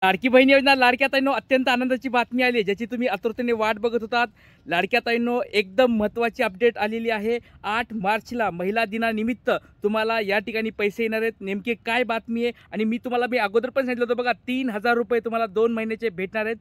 लाडकी बहीण योजना लाडक्या ताईंनो अत्यंत आनंदाची बातमी आली ज्याची तुम्ही आतुरतेने वाट बघत होतात। लाडक्या ताईंनो एकदम महत्त्वाची अपडेट आलेली आहे। 8 मार्चला महिला दिनानिमित्त तुम्हाला या ठिकाणी पैसे येणार आहेत। नेमके काय बातमी आहे आणि मी अगोदर पण सांगितलं होतं बघा, 3000 रुपये तुम्हाला 2 महिन्याचे भेटणार आहेत।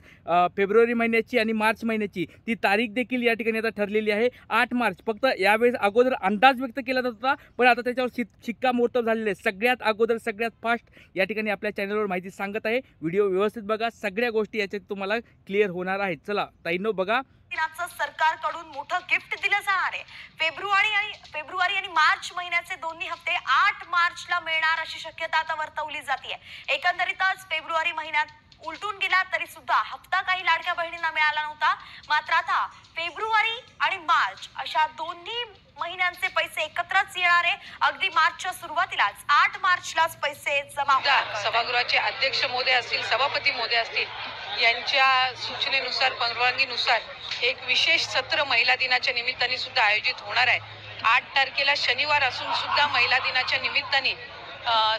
फेब्रुवारी महिन्याची आणि मार्च महिन्याची ती तारीख देखील या ठिकाणी आता ठरलेली आहे 8 मार्च। फक्त यावेळेस अगोदर अंदाज व्यक्त केला जात होता, पण आता त्याच्यावर शिक्कामोर्तब झालेले आहे। सगळ्यात अगोदर सगळ्यात फास्ट या ठिकाणी आपल्या चॅनलवर माहिती सांगत आहे। व्हिडिओ व्यवस्थित बघा, सगळ्या गोष्टी याच्यात तुम्हाला क्लिअर होणार आहेत। चला ताईंनो बघा, सरकारकडून मोठं गिफ्ट दिलं जाणार आहे। फेब्रुवारी आणि मार्च महिन्याचे दोन्ही हप्ते 8 मार्चला मिळणार अशी शक्यता आता वर्तवली जाते। एकंदरीतच फेब्रुवारी महिन्यात उलटून गेला तरी सुद्धा हप्ता काही लाडक्या बहिणींना मिळाला नव्हता। मात्र आता फेब्रुवारी आणि मार्च अशा दोन्ही महिन्यांचे पैसे एकत्रच येणार आहे। अगदी मार्चच्या सुरुवातीलाच 8 मार्चलाच पैसे जमा होणार। सभागृहाचे अध्यक्ष महोदय असतील, सभापती महोदय असतील, यांच्या सूचनेनुसार परवानगीनुसार एक विशेष सत्र महिला दिनाच्या निमित्ताने सुद्धा आयोजित होणार आहे। 8 तारखेला शनिवार असून सुद्धा महिला दिनाच्या निमित्ताने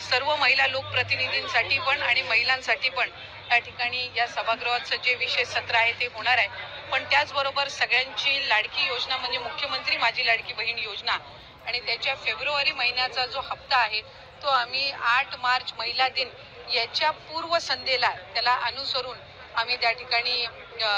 सर्व महिला लोकप्रतिनिधींसाठी पण आणि महिलांसाठी पण या ठिकाणी या सभागृहाचं जे विशेष सत्र आहे ते होणार आहे। पण त्याचबरोबर सगळ्यांची लाडकी योजना म्हणजे मुख्यमंत्री माझी लाडकी बहीण योजना आणि त्याच्या फेब्रुवारी महिन्याचा जो हप्ता आहे तो आम्ही 8 मार्च महिला दिन याच्या पूर्वसंध्येला त्याला अनुसरून आम्ही त्या ठिकाणी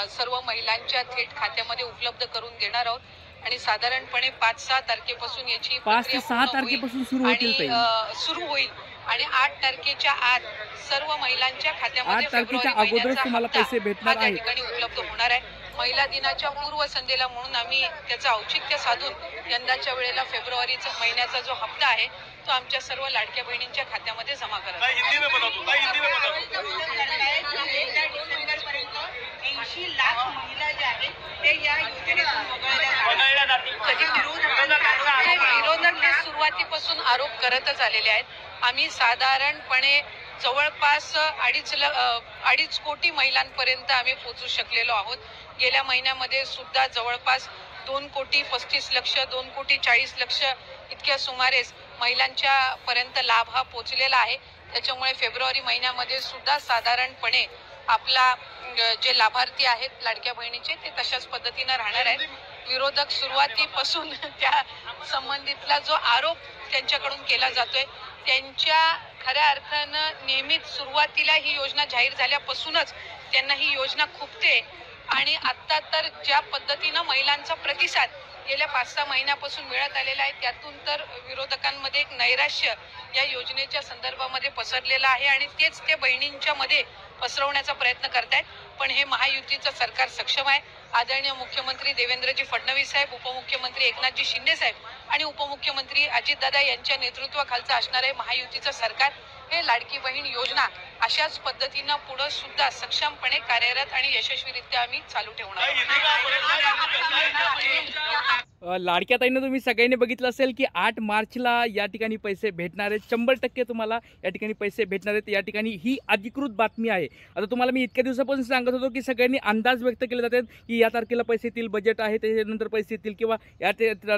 सर्व महिलांच्या थेट खात्यामध्ये उपलब्ध करून देणार आहोत। आणि साधारणपणे 5-6 तारखेपासून याची 5 ते 6 तारखेपासून सुरू होईल आणि 8 तारखेच्या आत सर्व महिलांच्या खात्यामध्ये 8 तारखेच्या अगोदरच तुम्हाला पैसे भेटणार आहेत, ठिकाणी उपलब्ध होणार आहे। महिला दिनाच्या पूर्वसंध्येला म्हणून आम्ही त्याचं औचित्य साधून यंदाच्या वेळेला फेब्रुवारीचा महिन्याचा जो हप्ता आहे तो आमच्या सर्व लाडक्या बहिणींच्या खात्यामध्ये जमा करत आहोत। 80 लाख महिला ज्या आहेत ते या योजनेतून वगळल्या विरोधक हे सुरुवातीपासून आरोप करतच आलेले आहेत। आम्ही साधारणपणे जवळपास 2.5 कोटी महिलांपर्यंत आम्ही पोहोचू शकलेलो आहोत। गेल्या महिन्यामध्ये सुद्धा जवळपास 2 कोटी 35 लक्ष 2 कोटी 40 लक्ष इतक्या सुमारेस महिलांच्या पर्यंत लाभ हा पोहोचलेला आहे। त्याच्यामुळे फेब्रुवारी महिन्यामध्ये सुद्धा साधारणपणे आपला जे लाभार्थी आहेत लाडक्या बहिणीचे ते तशाच पद्धतीने राहणार आहेत। विरोधक सुरुवातीपासून त्या संबंधितला जो आरोप त्यांच्याकडून केला जातोय त्यांच्या खऱ्या अर्थानं नेहमीच सुरुवातीला ही योजना जाहीर झाल्यापासूनच त्यांना ही योजना खुपते आणि आता तर ज्या पद्धतीनं महिलांचा प्रतिसाद गेल्या 5-6 महिन्यापासून मिळत आलेला आहे त्यातून तर विरोधकांमध्ये एक नैराश्य या योजनेच्या संदर्भामध्ये पसरलेला आहे आणि तेच ते बहिणींच्या मध्ये पसरवण्याचा प्रयत्न करतायत। पण हे महायुतीचं सरकार सक्षम आहे। आदरणीय मुख्यमंत्री देवेंद्रजी फडणवीस साहेब, उपमुख्यमंत्री एकनाथजी शिंदे साहेब आणि उपमुख्यमंत्री अजितदादा यांच्या नेतृत्वाखालचं असणारे महायुतीचं सरकार हे लाडकी बहीण योजना अशाच पद्धतीनं पुढे सुद्धा सक्षमपणे कार्यरत आणि यशस्वीरित्या आम्ही चालू ठेवणार आहोत। लाडक्या ताईंना तुम्ही सगळ्यांनी बघितलं असेल की 8 मार्चला या ठिकाणी पैसे भेटणार आहेत। 100% तुम्हाला या ठिकाणी पैसे भेटणार आहेत। या ठिकाणी ही अधिकृत बातमी आहे। आता तुम्हाला मी इतक्या दिवसापासून सांगत होतो की सगळ्यांनी अंदाज व्यक्त केले जातात की या तारखेला पैसे येतील, बजेट आहे त्याच्यानंतर पैसे येतील किंवा या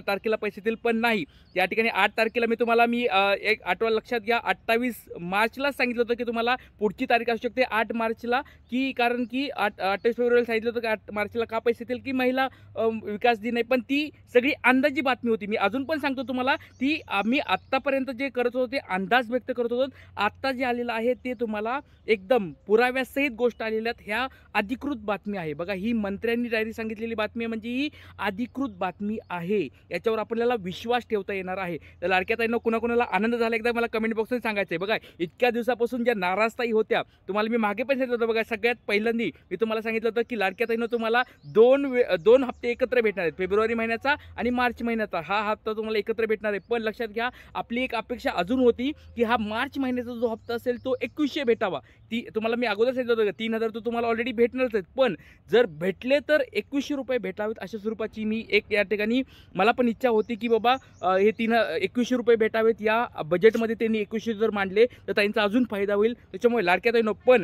तारखेला पैसे येतील, पण नाही। या ठिकाणी 8 तारखेला मी एक आठवण लक्षात घ्या, 28 मार्चला सांगितलं होतं की तुम्हाला पुढची तारीख असू शकते 8 मार्चला, की कारण की 28 फेब्रुवारीला सांगितलं होतं की 8 मार्चला का पैसे येतील की महिला विकास दिन आहे, पण ती सगळी अंदाजी बातमी होती। मी अजून पण सांगतो तुम्हाला, ती आम्ही आत्तापर्यंत जे करत होतो ते अंदाज व्यक्त करत होतो। आत्ता जे आलेलं आहे ते तुम्हाला एकदम पुराव्यासहित गोष्ट आलेल्या आहेत। ह्या अधिकृत बातमी आहे बघा, ही मंत्र्यांनी डायरेक्ट सांगितलेली बातमी आहे, म्हणजे ही अधिकृत बातमी आहे। याच्यावर आपल्याला विश्वास ठेवता येणार आहे। तर लाडक्या ताईंना कुणाकुणाला आनंद झाला एकदा मला कमेंट बॉक्समध्ये सांगायचं आहे। बघा, इतक्या दिवसापासून ज्या नाराजताई होत्या तुम्हाला मी मागे पण सांगितलं होतं बघा, सगळ्यात पहिल्यांदा मी तुम्हाला सांगितलं होतं की लाडक्या ताईंना तुम्हाला दोन हप्ते एकत्र भेटणार आहेत। फेब्रुवारी महिन्याचा आणि मार्च महिन्याचा हा हप्ता तुम्हाला एकत्र भेटणार आहे। पण लक्षात घ्या, आपली एक अपेक्षा अजून होती की हा मार्च महिन्याचा जो हप्ता असेल तो 2100 भेटावा। ती तुम्हाला मी अगोदर सांगितलं होतं 3000 तर तुम्हाला ऑलरेडी भेटणारच आहेत, पण जर भेटले तर 2100 रुपये भेटावेत अशा स्वरूपाची मी एक या ठिकाणी मला पण इच्छा होती की बाबा हे 2100 रुपये भेटावेत। या बजेटमध्ये त्यांनी 2100 जर मांडले तर त्यांचा अजून फायदा होईल। त्याच्यामुळे लाडक्या ताईंनो पण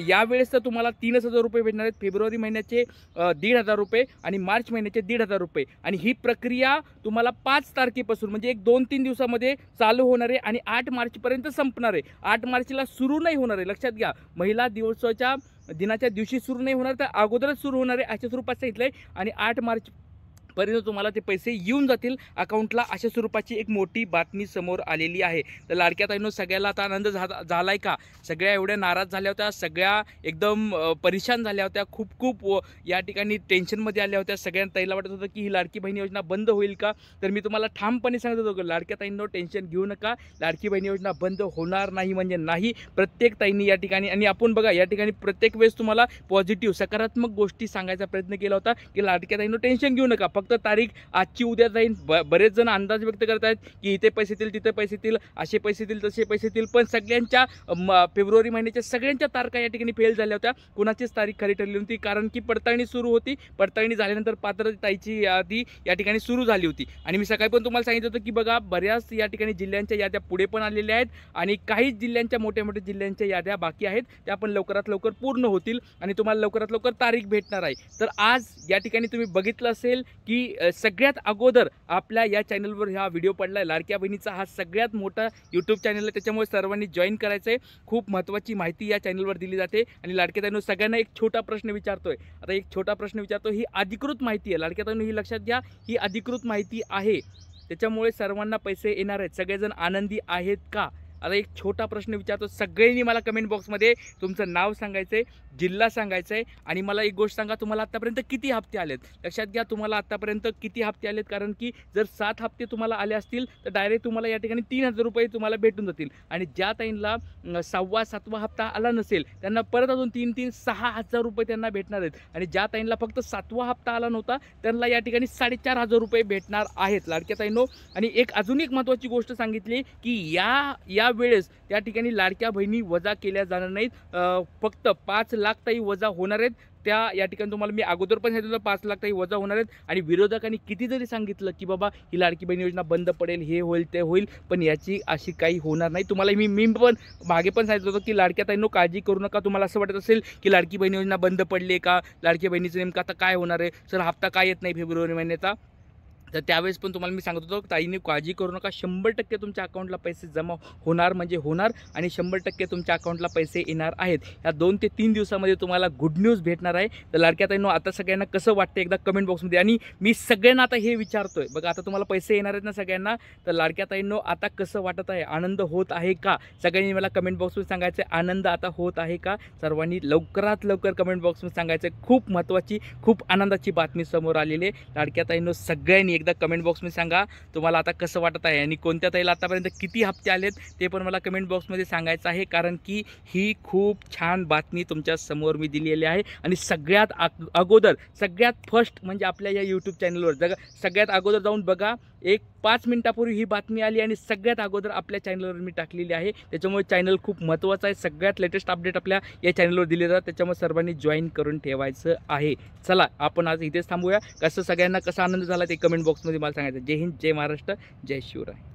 यावेळेस तर तुम्हाला 3000 रुपये भेटणार आहेत। फेब्रुवारी महिन्याचे 1500 रुपये आणि मार्च महिन्याचे 1500 रुपये, आणि ही प्रक्रिया तुम्हाला 5 तारखेपासून म्हणजे एक 2-3 दिवसामध्ये चालू होणार आहे आणि 8 मार्चपर्यंत संपणार आहे. 8 मार्चला सुरू नाही होणार आहे, लक्षात घ्या. महिला दिवसाच्या दिनाच्या दिवशी सुरू नाही होणार, तर अगोदरच सुरू होणार आहे अशा स्वरूपात सांगितलं आहे. आणि 8 मार्च पर्यंत तुम्हाला ते पैसे येऊन जातील अकाउंटला, अशा स्वरूपाची एक मोठी बातमी समोर आलेली आहे. तर लाडक्या ताईंनो सगळ्याला आता आनंद झालाय का? सगळ्या एवढ्या नाराज झाल्या होत्या, सगळ्या एकदम परेशान झाल्या होत्या, खूप या ठिकाणी टेन्शनमध्ये आल्या होत्या. सगळ्या ताईला वाटत होतं की ही लाडकी बहीण योजना बंद होईल का? तर मी तुम्हाला ठामपणे सांगत होतो की लाडक्या ताईंनो टेन्शन घेऊ नका, लाडकी बहीण योजना बंद होणार नाही म्हणजे नाही. प्रत्येक ताईंनी या ठिकाणी, आणि आपण बघा या ठिकाणी प्रत्येक वेळेस तुम्हाला पॉझिटिव्ह सकारात्मक गोष्टी सांगायचा प्रयत्न केला होता की लाडक्या ताईंनो टेन्शन घेऊ नका, फक्त तारीख आजची उद्या जाईल. बरेच जण अंदाज व्यक्त करत आहेत की इथे पैसे येतील, तिथे पैसे येतील, असे पैसे येतील, तसे पैसे येतील, पण सगळ्यांच्या फेब्रुवारी महिन्याच्या सगळ्यांच्या तारखा या ठिकाणी फेल झाल्या होत्या. कुणाचीच तारीख खरी ठरली नव्हती, कारण की पडताळणी सुरू होती. पडताळणी झाल्यानंतर पात्रतेची यादी या ठिकाणी सुरू झाली होती. आणि मी सकाळी पण तुम्हाला सांगितलं होतं की बघा बऱ्याच या ठिकाणी जिल्ह्यांच्या याद्या पुढे पण आलेल्या आहेत आणि काही जिल्ह्यांच्या मोठ्या जिल्ह्यांच्या याद्या बाकी आहेत, त्या पण लवकरात लवकर पूर्ण होतील आणि तुम्हाला लवकरात लवकर तारीख भेटणार आहे. तर आज या ठिकाणी तुम्ही बघितलं असेल की सगळ्यात अगोदर आपल्या या चॅनलवर हा व्हिडिओ पडला आहे. लाडक्या बहिणीचा हा सगळ्यात मोठा यूट्यूब चॅनल आहे, त्याच्यामुळे सर्वांनी जॉईन करायचं आहे. खूप महत्त्वाची माहिती या चॅनलवर दिली जाते. आणि लाडक्या ताईंनो सगळ्यांना एक छोटा प्रश्न विचारतोय, आता एक छोटा प्रश्न विचारतो. ही अधिकृत माहिती आहे लाडक्या ताईंनो, ही लक्षात घ्या, ही अधिकृत माहिती आहे, त्याच्यामुळे सर्वांना पैसे येणार आहेत. सगळेजण आनंदी आहेत का? आता एक छोटा प्रश्न विचारतो, सगळ्यांनी मला कमेंट बॉक्समध्ये तुमचं नाव सांगायचं आहे, जिल्हा सांगायचं आहे आणि मला एक गोष्ट सांगा, तुम्हाला आत्तापर्यंत किती हप्ते आलेत? लक्षात घ्या, तुम्हाला आत्तापर्यंत किती हप्ते आलेत, कारण की जर 7 हप्ते तुम्हाला आले असतील तर डायरेक्ट तुम्हाला या ठिकाणी 3,000 रुपये तुम्हाला भेटून जातील. आणि ज्या ताईंना 6वा 7वा हप्ता आला नसेल त्यांना परत अजून 6,000 रुपये त्यांना भेटणार आहेत. आणि ज्या ताईंना फक्त 7वा हप्ता आला नव्हता त्यांना या ठिकाणी 4,500 रुपये भेटणार आहेत लाडक्या ताईंनो. आणि अजून एक महत्त्वाची गोष्ट सांगितली की या वेळेस त्या ठिकाणी लाडक्या बहिणी वजा केल्या जाणार नाहीत, फक्त 5 लाख ताई वजा होणार आहेत. त्या या ठिकाणी तुम्हाला मी अगोदर पण सांगितलं 5 लाख ताई वजा होणार आहेत. आणि विरोधकांनी किती जरी सांगितलं की बाबा ही लाडकी बहीण योजना बंद पडेल, हे होईल ते होईल, पण याची अशी काही होणार नाही. तुम्हाला मी पण मागे पण सांगितलं होतं की लाडक्या ताईंनो काळजी करू नका. तुम्हाला असं वाटत असेल की लाडकी बहीण योजना बंद पडली का, लाडकी बहिणीचं नेमकं आता काय होणार आहे, सर हप्ता काय येत नाही फेब्रुवारी महिन्याचा, तर त्यावेळेस पण तुम्हाला मी सांगत होतो ताईंनी काळजी करू नका. 100% तुमच्या अकाउंटला पैसे जमा होणार म्हणजे होणार आणि 100% तुमच्या अकाउंटला पैसे येणार आहेत. या 2 ते 3 दिवसामध्ये तुम्हाला गुड न्यूज भेटणार आहे. तर लाडक्या ताईंनो आता सगळ्यांना कसं वाटतं एकदा कमेंट बॉक्समध्ये. आणि मी सगळ्यांना आता हे विचारतोय बघा, आता तुम्हाला पैसे येणार आहेत ना सगळ्यांना, तर लाडक्या ताईंनो आता कसं वाटत आहे, आनंद होत आहे का? सगळ्यांनी मला कमेंट बॉक्समध्ये सांगायचं आहे, आनंद आता होत आहे का? सर्वांनी लवकरात लवकर कमेंट बॉक्समध्ये सांगायचं आहे. खूप महत्त्वाची, खूप आनंदाची बातमी समोर आलेली आहे. लाडक्या ताईंनो सगळ्यांनी एकदा कमेंट बॉक्समध्ये सांगा तुम्हाला आता कसं वाटत आहे आणि कोणत्या ताईला आतापर्यंत किती हप्ते आलेत ते पण मला कमेंट बॉक्समध्ये सांगायचं आहे, कारण की ही खूप छान बातमी तुमच्या समोर मी दिलेली आहे. आणि सगळ्यात अगोदर सगळ्यात फर्स्ट म्हणजे आपल्या या यूट्यूब चॅनलवर सगळ्यात अगोदर जाऊन बघा, एक 5 मिनिटापूर्वी ही बातमी आली आणि सगळ्यात अगोदर आपल्या चॅनलवर मी टाकलेली आहे. त्याच्यामुळे चॅनल खूप महत्त्वाचं आहे. सगळ्यात लेटेस्ट अपडेट आपल्या या चॅनलवर दिले जातात, त्याच्यामुळे सर्वांनी जॉईन करून ठेवायचं आहे. चला आपण आज इथेच थांबूया. कसं सगळ्यांना कसा आनंद झाला ते कमेंट बॉक्समध्ये मला सांगायचं. जय हिंद, जय महाराष्ट्र, जय शिवराय.